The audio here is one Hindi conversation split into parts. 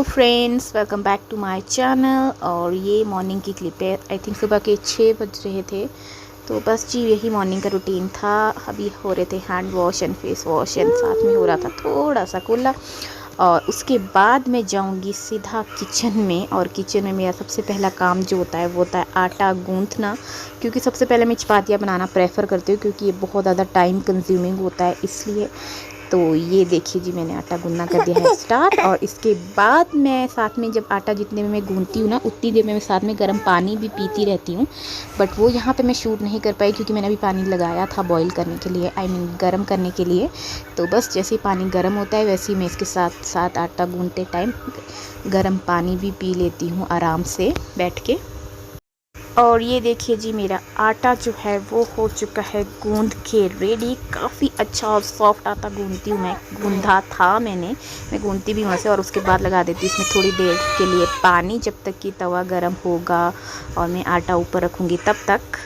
Hello friends, welcome back to my channel. और ये मॉर्निंग की क्लिप है। आई थिंक सुबह के 6 बज रहे थे। तो बस जी यही मॉर्निंग का रूटीन था। अभी हो रहे थे hand wash and face wash and साथ में हो रहा था थोड़ा सा कुल्ला। और उसके बाद मैं जाऊंगी सीधा किचन में। और किचन में मेरा सबसे पहला काम जो होता है वो होता है आटा गूंथना। क्योंकि सबसे पहले मैं चपातियाँ बनाना प्रेफर करती हूँ, क्योंकि ये बहुत ज़्यादा टाइम कंज्यूमिंग होता है इसलिए। तो ये देखिए जी, मैंने आटा गूंदना कर दिया है स्टार्ट। और इसके बाद मैं साथ में जब आटा जितने में मैं गूंथती हूँ ना, उतनी देर में मैं साथ में गर्म पानी भी पीती रहती हूँ। बट वो यहाँ पे मैं शूट नहीं कर पाई, क्योंकि मैंने अभी पानी लगाया था बॉईल करने के लिए, आई मीन गर्म करने के लिए। तो बस जैसे ही पानी गर्म होता है वैसे ही मैं इसके साथ साथ आटा गूंथते टाइम गर्म पानी भी पी लेती हूँ आराम से बैठ के। और ये देखिए जी, मेरा आटा जो है वो हो चुका है गूंद के रेडी। काफ़ी अच्छा और सॉफ्ट आटा गूंदती हूँ मैं, गूंदा था मैं गूंदती भी वहाँ से। और उसके बाद लगा देती हूँ इसमें थोड़ी देर के लिए पानी, जब तक कि तवा गर्म होगा और मैं आटा ऊपर रखूँगी तब तक।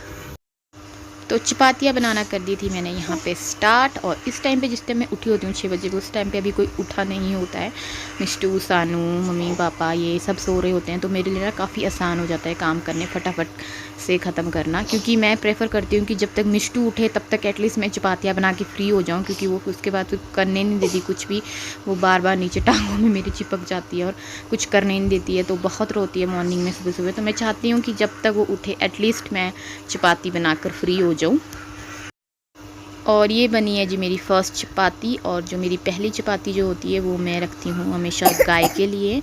तो चपातियाँ बनाना कर दी थी मैंने यहाँ पे स्टार्ट। और इस टाइम पे जिस टाइम मैं उठी होती हूँ 6 बजे, उस टाइम पे अभी कोई उठा नहीं होता है। मिष्टू, सानू, मम्मी पापा ये सब सो रहे होते हैं। तो मेरे लिए ना काफ़ी आसान हो जाता है काम करने, फटाफट से ख़त्म करना। क्योंकि मैं प्रेफर करती हूँ कि जब तक मिष्टू उठे तब तक एटलीस्ट मैं चपातियाँ बना के फ्री हो जाऊँ, क्योंकि वो उसके बाद फिर करने नहीं देती कुछ भी। वो बार बार नीचे टांगों में मेरी चिपक जाती है और कुछ करने नहीं देती है। तो बहुत रोती है मॉर्निंग में सुबह सुबह। तो मैं चाहती हूँ कि जब तक वो उठे एटलीस्ट मैं चपाती बनाकर फ्री हो जाऊँ। और ये बनी है जी मेरी फ़र्स्ट चपाती। और जो मेरी पहली चपाती जो होती है वो मैं रखती हूँ हमेशा गाय के लिए।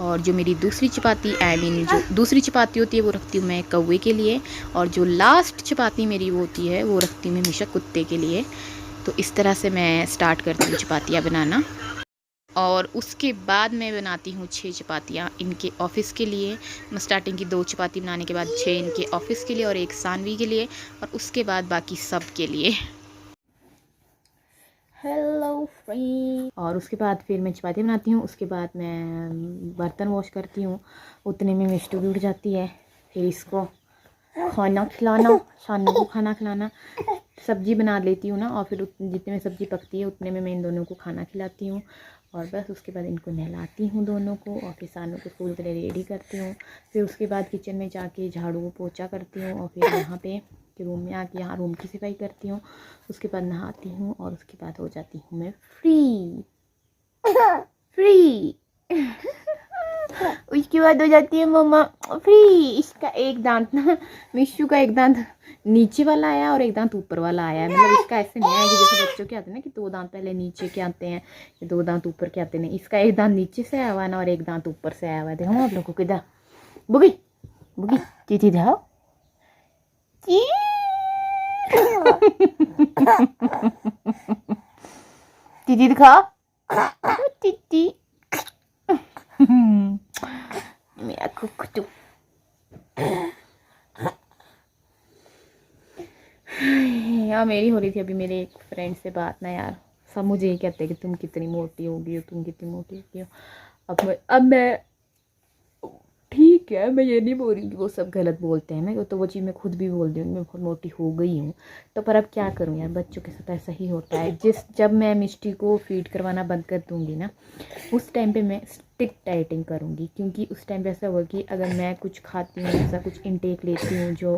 और जो मेरी दूसरी चपाती, आई मीन जो दूसरी चपाती होती है वो रखती हूँ मैं कौवे के लिए। और जो लास्ट चपाती मेरी वो होती है वो रखती हूँ मैं हमेशा कुत्ते के लिए। तो इस तरह से मैं स्टार्ट करती हूँ चपातियाँ बनाना। और उसके बाद मैं बनाती हूँ 6 चपातियाँ इनके ऑफ़िस के लिए। मैं स्टार्टिंग की 2 चपाती बनाने के बाद 6 इनके ऑफ़िस के लिए और 1 सानवी के लिए, और उसके बाद बाकी सब के लिए। Hello friend. और उसके बाद फिर मैं चपाती बनाती हूँ। उसके बाद मैं बर्तन वॉश करती हूँ। उतने में मिष्टू भी उठ जाती है। फिर इसको खाना खिलाना, शानू को खाना खिलाना, सब्ज़ी बना लेती हूँ ना। और फिर जितने में सब्ज़ी पकती है उतने में मैं इन दोनों को खाना खिलाती हूँ। और बस उसके बाद इनको नहलाती हूँ दोनों को। और फिर सानू को स्कूल के लिए रेडी करती हूँ। फिर उसके बाद किचन में जाके झाड़ू पोछा करती हूँ। और फिर यहाँ पे कि रूम में आके यहाँ रूम की सफाई करती हूँ। उसके बाद नहाती हूँ और उसके बाद हो जाती हूँ मैं फ्री फ्री। उसके बाद हो जाती है मम्मा फ्री। इसका एक दांत ना, मिशू का एक दांत नीचे वाला आया और एक दांत ऊपर वाला आया है। मतलब इसका ऐसे नहीं आया कि जैसे बच्चों के आते हैं ना कि 2 दांत पहले नीचे के आते हैं, 2 दांत ऊपर के आते हैं। इसका एक दांत नीचे से आया हुआ है ना और एक दांत ऊपर से आया हुआ है। देखो आप लोगों को किधर बुगी बुगी चीची जाओ चीची दिखा चीची मेरा कुकटू। यार मेरी हो रही थी अभी मेरे एक फ्रेंड से बात ना यार। सब मुझे ये कहते हैं कि तुम कितनी मोटी हो गई हो, तुम कितनी मोटी हो गई हो। अब मैं ठीक है, मैं ये नहीं बोल रही कि वो सब गलत बोलते हैं। मैं तो वो चीज़ मैं खुद भी बोल रही हूँ, मैं बहुत मोटी हो गई हूँ। तो पर अब क्या करूँ यार, बच्चों के साथ ऐसा ही होता है। जब मैं मिष्टी को फीड करवाना बंद कर दूँगी ना, उस टाइम पे मैं स्ट्रिक्ट डाइटिंग करूँगी। क्योंकि उस टाइम पे ऐसा होगा कि अगर मैं कुछ खाती हूँ, ऐसा कुछ इनटेक लेती हूँ जो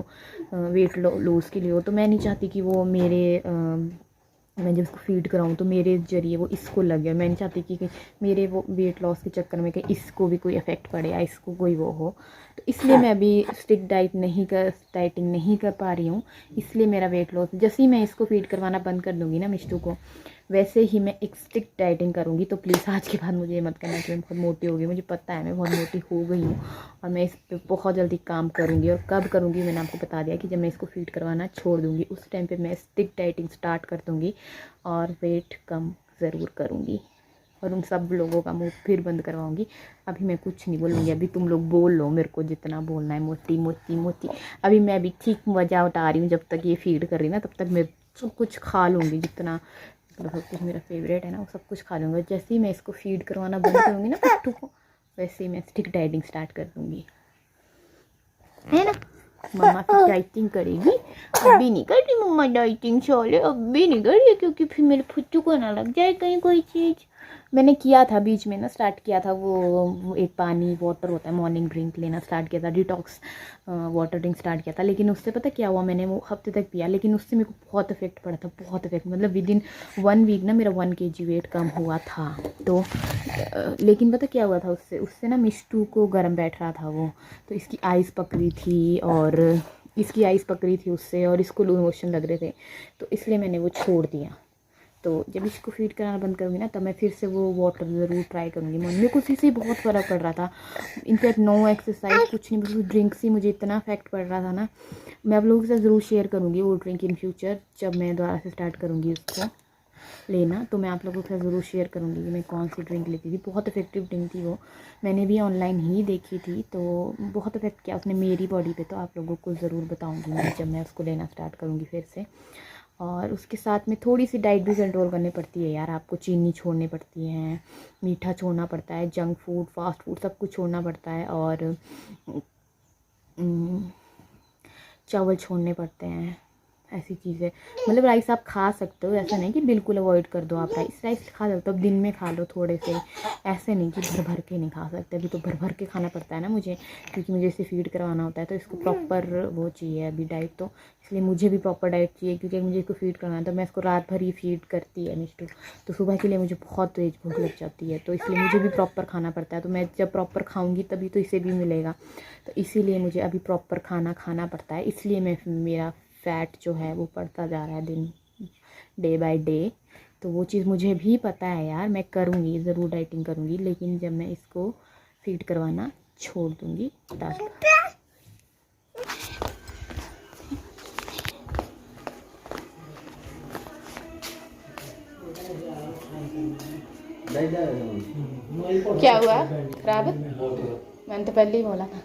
वेट लॉस के लिए हो, तो मैं नहीं चाहती कि वो मैं जब उसको फीड कराऊँ तो मेरे जरिए वो इसको लगे। मैं नहीं चाहती कि मेरे वो वेट लॉस के चक्कर में कि इसको भी कोई इफ़ेक्ट पड़े या इसको कोई वो हो। तो इसलिए मैं अभी स्ट्रिक्ट डाइटिंग नहीं कर पा रही हूँ। इसलिए मेरा वेट लॉस, जैसे ही मैं इसको फीड करवाना बंद कर दूँगी ना मिष्टू को, वैसे ही मैं एक स्ट्रिक्ट डाइटिंग करूँगी। तो प्लीज़ आज के बाद मुझे ये मत करना कि मैं बहुत मोटी हो गई। मुझे पता है मैं बहुत मोटी हो गई हूँ और मैं इस पर बहुत जल्दी काम करूँगी। और कब करूँगी मैंने आपको बता दिया कि जब मैं इसको फीड करवाना छोड़ दूँगी, उस टाइम पे मैं स्ट्रिक्ट डाइटिंग स्टार्ट कर दूँगी और वेट कम ज़रूर करूँगी। और उन सब लोगों का मुँह फिर बंद करवाऊँगी। अभी मैं कुछ नहीं बोलूँगी। अभी तुम लोग बोल लो मेरे को जितना बोलना है, मोटी मोटी मोटी। अभी मैं अभी ठीक मज़ा उठा रही हूँ। जब तक ये फीड कर रही ना तब तक मैं सब कुछ खा लूँगी, जितना मतलब सब कुछ मेरा फेवरेट है ना वो सब कुछ खा लूँगी। जैसे ही मैं इसको फीड करवाना बंद करूँगी ना पिट्ठू को, वैसे ही मैं स्टिक डाइटिंग स्टार्ट कर दूँगी, है ना। मम्मा की डाइटिंग करेगी। अभी नहीं कर रही मम्मा डाइटिंग, चले अभी नहीं कर रही, क्योंकि फिर मेरे फुट्टू को ना लग जाए कहीं कोई चीज़। मैंने किया था बीच में ना, स्टार्ट किया था वो एक पानी वाटर होता है, मॉर्निंग ड्रिंक लेना स्टार्ट किया था, डिटॉक्स वाटर ड्रिंक स्टार्ट किया था। लेकिन उससे पता क्या हुआ, मैंने वो हफ्ते तक पिया, लेकिन उससे मेरे को बहुत इफेक्ट पड़ा था, बहुत इफेक्ट, मतलब विद इन 1 वीक ना मेरा 1 kg वेट कम हुआ था। तो लेकिन पता क्या हुआ था, उससे उससे ना मिष्टू को गर्म बैठ रहा था वो, तो इसकी आइज़ पकड़ी थी और इसकी आइज़ पकड़ी थी उससे, और इसको लूज मोशन लग रहे थे, तो इसलिए मैंने वो छोड़ दिया। तो जब इसको फीड कराना बंद करूँगी ना, तब मैं फिर से वो वाटर ज़रूर ट्राई करूँगी। मेरे को उसी से बहुत फ़र्क पड़ रहा था, इनफैक्ट नो एक्सरसाइज कुछ नहीं, बस ड्रिंक से मुझे इतना इफेक्ट पड़ रहा था ना। मैं आप लोगों के साथ ज़रूर शेयर करूँगी वो ड्रिंक इन फ्यूचर, जब मैं दोबारा से स्टार्ट करूँगी उसको लेना, तो मैं आप लोगों के साथ ज़रूर शेयर करूँगी कि मैं कौन सी ड्रिंक लेती थी। बहुत इफेक्टिव ड्रिंक थी वो, मैंने भी ऑनलाइन ही देखी थी, तो बहुत इफेक्ट किया उसने मेरी बॉडी पे। तो आप लोगों को ज़रूर बताऊँगी मैं जब मैं उसको लेना स्टार्ट करूँगी फिर से। और उसके साथ में थोड़ी सी डाइट भी कंट्रोल करनी पड़ती है यार, आपको चीनी छोड़नी पड़ती है, मीठा छोड़ना पड़ता है, जंक फूड फास्ट फूड सब कुछ छोड़ना पड़ता है, और चावल छोड़ने पड़ते हैं, ऐसी चीज़ें। मतलब राइस आप खा सकते हो, ऐसा नहीं कि बिल्कुल अवॉइड कर दो आप राइस, राइस खा सकते हो, अब दिन में खा लो थोड़े से, ऐसे नहीं कि भर भर के नहीं खा सकते। अभी तो भर भर के खाना पड़ता है ना मुझे, क्योंकि मुझे इसे फीड करवाना होता है, तो इसको प्रॉपर वो चाहिए अभी डाइट, तो इसलिए मुझे भी प्रॉपर डाइट चाहिए, क्योंकि मुझे इसको फीड करवाना है। तो मैं इसको रात भर ही फीड करती है मिष्टू, तो सुबह के लिए मुझे बहुत तेज भूख लग जाती है, तो इसलिए मुझे भी प्रॉपर खाना पड़ता है। तो मैं जब प्रॉपर खाऊँगी तभी तो इसे भी मिलेगा, तो इसीलिए मुझे अभी प्रॉपर खाना खाना पड़ता है, इसलिए मैं मेरा फैट जो है वो बढ़ता जा रहा है दिन डे बाय डे। तो वो चीज़ मुझे भी पता है यार, मैं करूँगी ज़रूर, डाइटिंग करूँगी, लेकिन जब मैं इसको फीड करवाना छोड़ दूँगी तब। क्या हुआ खराब? मैंने तो पहले ही बोला था,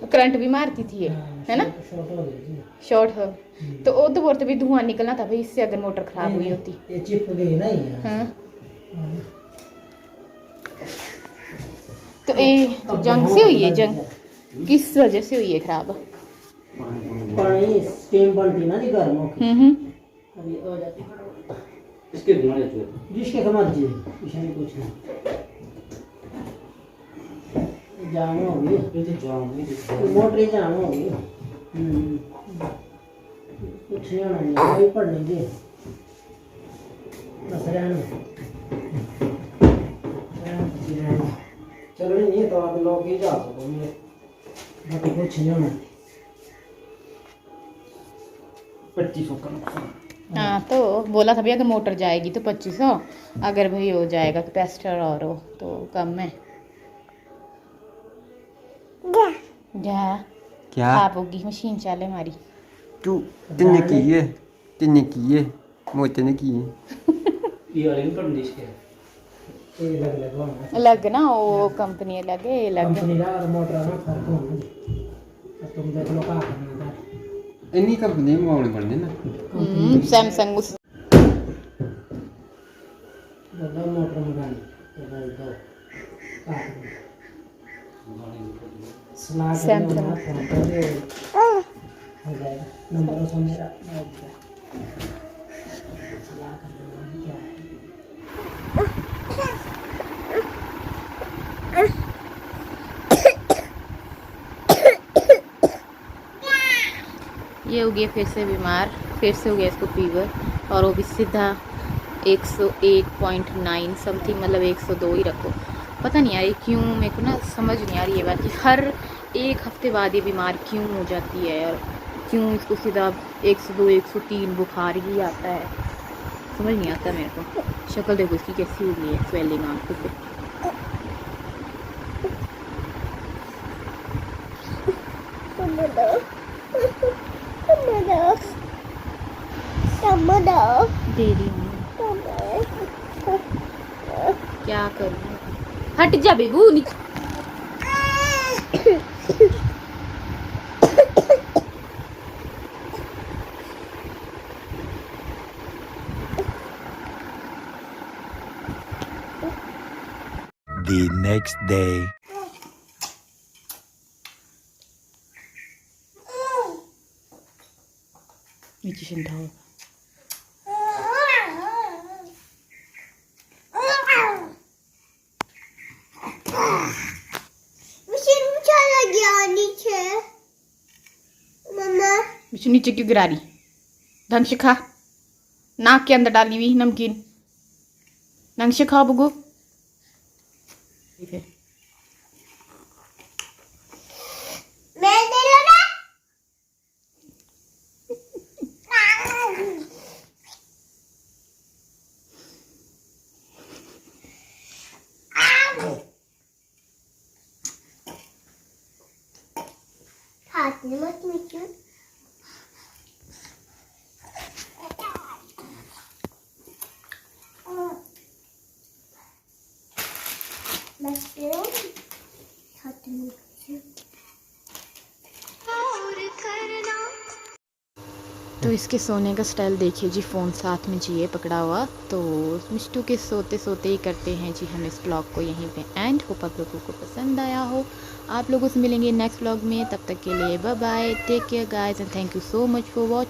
करंट भी मारती थी ये, है ना, शॉर्ट हो तो उधर बोलते भी धुआं निकलना था भाई, इससे अगर मोटर खराब हुई होती। ये चिप गई ना ये। हाँ तो ये तो जंग से हुई है, जंग किस वजह से हुई है खराब? पानी स्टीम बनती ना जी गर्म होके अभी हो जाती इसके घुमा जाती है जिसके समझ जी इसमें कुछ नहीं जाम हो गई, ये तो जाम है, मोटर जाम हो गई। कुछ नहीं होना, नहीं कोई पड़ नहीं दे, बस रहने चलो नहीं तो आप लोग ही जा सको, बाकी कुछ नहीं होना। 2500 का नुकसान। हाँ तो बोला था भैया अगर मोटर जाएगी तो 2500, अगर भाई हो जाएगा कैपेसिटर और हो तो कम है। जा क्या आप होगी मशीन चाले हमारी। तू तिन्ने की है मोटे ने की है ये वाले पर देश के ये लग लग होना अलग ना, वो कंपनी अलग है, ये अलग कंपनी है। का और मोटर ना फर्क होना जी। अब तुम देख लो कहाँ करना है इन्हीं कंपनी में मांगने पड़ने ना। सैमसंग उस दो मोटर मंगानी दो काट सलाह सैमसंग हो जाएगा नंबर उसमें मेरा सलाह करना क्या है। ये हो गया फिर से बीमार, फिर से हो गया इसको फीवर, और वो भी सीधा 101.9 समथिंग, मतलब 102 ही रखो। पता नहीं यार ये क्यों, मेरे को ना समझ नहीं आ रही है बात कि हर एक हफ्ते बाद ये बीमार क्यों हो जाती है, और क्यों इसको सीधा 102 103 बुखार ही आता है, समझ नहीं आता मेरे को। शक्ल देखो इसकी कैसी हो गई है, स्वेलिंग आंखों पे। दे रही हूँ, क्या करूँ, हट जा बेबू नीचे। The next day. नीचे ठंडा हो, नीचे क्यों गिरा रही? ढंग से खा, नाक के अंदर डाली हुई नमकीन, ढंग से खाओ बुगू। तो इसके सोने का स्टाइल देखिए जी, फ़ोन साथ में जी ये पकड़ा हुआ। तो मिष्टू के सोते सोते ही करते हैं जी हम इस ब्लॉग को यहीं पे एंड। होप आप लोगों को पसंद आया हो। आप लोगों से मिलेंगे नेक्स्ट ब्लॉग में, तब तक के लिए bye bye, take care guys and thank you so much for watching.